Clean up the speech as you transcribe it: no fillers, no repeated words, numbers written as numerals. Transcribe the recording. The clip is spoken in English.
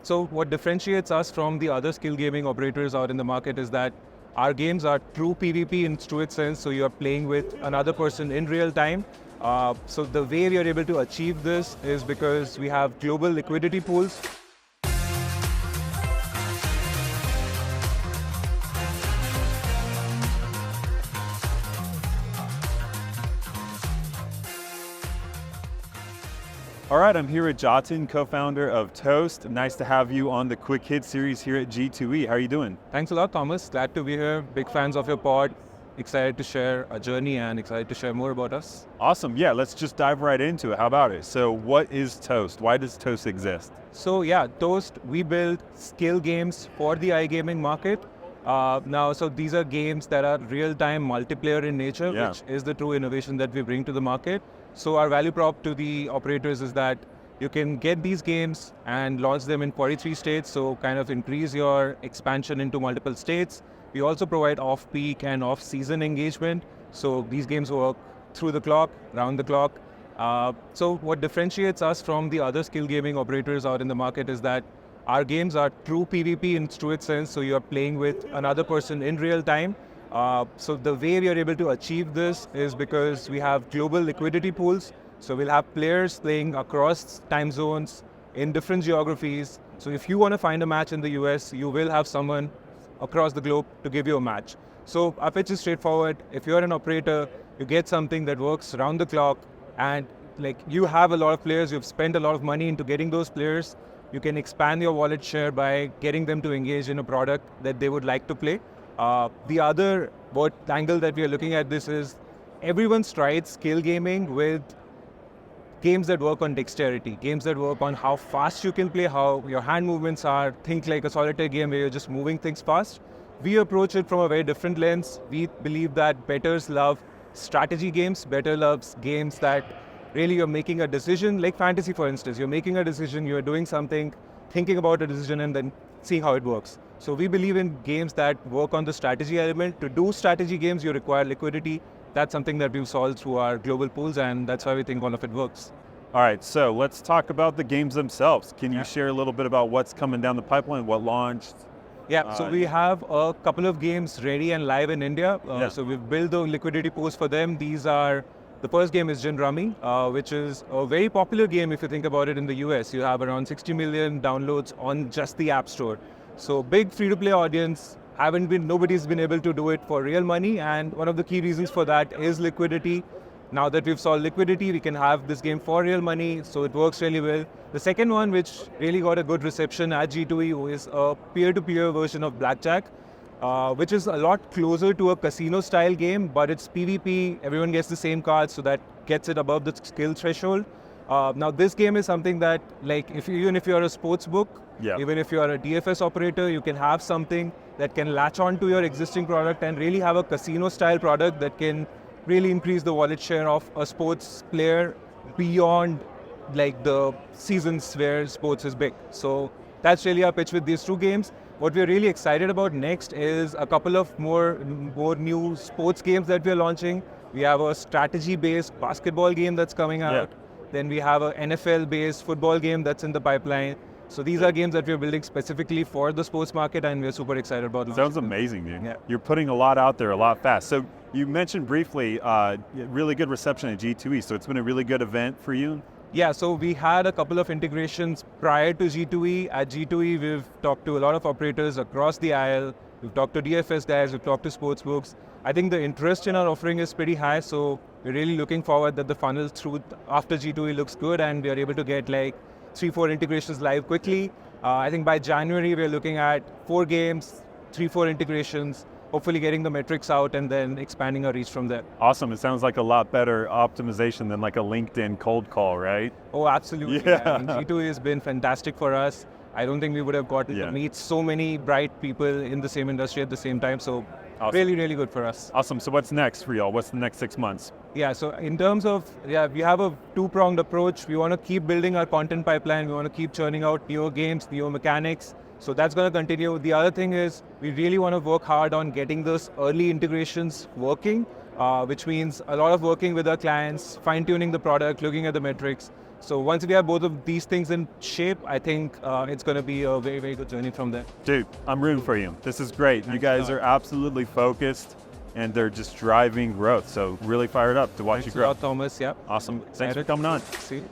So what differentiates us from the other skill gaming operators out in the market is that our games are true PvP in truest sense. So you are playing with another person in real time. So the way we are able to achieve this is because we have global liquidity pools. All right, I'm here with Jatin, co-founder of Toast. Nice to have you on the Quick Hit series here at G2E. How are you doing? Thanks a lot, Thomas. Glad to be here. Big fans of your pod. Excited to share a journey and excited to share more about us. Awesome. Yeah, let's just dive right into it. How about it? So what is Toast? Why does Toast exist? So yeah, Toast, we build skill games for the iGaming market. So these are games that are real-time multiplayer in nature, which is the true innovation that we bring to the market. So our value prop to the operators is that you can get these games and launch them in 43 states, so kind of increase your expansion into multiple states. We also provide off-peak and off-season engagement, so these games work through the clock, round the clock. So what differentiates us from the other skill gaming operators out in the market is that our games are true PvP in truest sense, so you are playing with another person in real time. So the way we are able to achieve this is because we have global liquidity pools. So we'll have players playing across time zones in different geographies. So if you want to find a match in the US, you will have someone across the globe to give you a match. So our pitch is straightforward. If you're an operator, you get something that works around the clock, and like you have a lot of players, you've spent a lot of money into getting those players. You can expand your wallet share by getting them to engage in a product that they would like to play. The other angle that we are looking at this is everyone's tried skill gaming with games that work on dexterity, games that work on how fast you can play, how your hand movements are. Think like a solitaire game where you're just moving things fast. We approach it from a very different lens. We believe that bettors love strategy games. Better loves games that really you're making a decision, like fantasy for instance. You're making a decision, you're doing something, thinking about a decision and then seeing how it works. So we believe in games that work on the strategy element. To do strategy games, you require liquidity. That's something that we've solved through our global pools, and that's why we think all of it works. All right, so let's talk about the games themselves. Can you share a little bit about what's coming down the pipeline, what launched? Yeah, so we have a couple of games ready and live in India. So we've built the liquidity pools for them. The first game is Gin Rummy, which is a very popular game if you think about it in the US. You have around 60 million downloads on just the App Store. So big free-to-play audience, nobody's been able to do it for real money, and one of the key reasons for that is liquidity. Now that we've solved liquidity, we can have this game for real money, so it works really well. The second one, which really got a good reception at G2E, is a peer-to-peer version of Blackjack, which is a lot closer to a casino-style game, but it's PvP, everyone gets the same cards, so that gets it above the skill threshold. Now this game is something that, like, even if you're a sports book, even if you're a DFS operator, you can have something that can latch on to your existing product and really have a casino-style product that can really increase the wallet share of a sports player beyond like the seasons where sports is big. So that's really our pitch with these two games. What we're really excited about next is a couple of more new sports games that we're launching. We have a strategy-based basketball game that's coming out. Then we have an NFL-based football game that's in the pipeline. So these are games that we're building specifically for the sports market, and we're super excited about them. Sounds amazing, dude. You're putting a lot out there a lot fast. So you mentioned briefly really good reception at G2E, so it's been a really good event for you? Yeah, so we had a couple of integrations prior to G2E. At G2E, we've talked to a lot of operators across the aisle. We've talked to DFS guys, we've talked to sportsbooks. I think the interest in our offering is pretty high, so we're really looking forward that the funnel through after G2E looks good and we are able to get like 3-4 integrations live quickly. I think by January, we're looking at 4 games, 3-4 integrations, hopefully getting the metrics out and then expanding our reach from there. Awesome. It sounds like a lot better optimization than like a LinkedIn cold call, right? Oh, absolutely. I mean, G2E has been fantastic for us. I don't think we would have gotten to meet so many bright people in the same industry at the same time. So really, really good for us. Awesome. So what's next for y'all? What's the next 6 months? Yeah, so in terms of, we have a 2-pronged approach. We want to keep building our content pipeline. We want to keep churning out newer games, newer mechanics. So that's going to continue. The other thing is we really want to work hard on getting those early integrations working, which means a lot of working with our clients, fine-tuning the product, looking at the metrics. So once we have both of these things in shape, I think it's going to be a very, very good journey from there. Dude, I'm rooting for you. This is great. You guys are absolutely focused, and they're just driving growth. So really fired up to watch you grow. Thanks a lot, Thomas. Yeah. Awesome. Thanks for coming on. See you.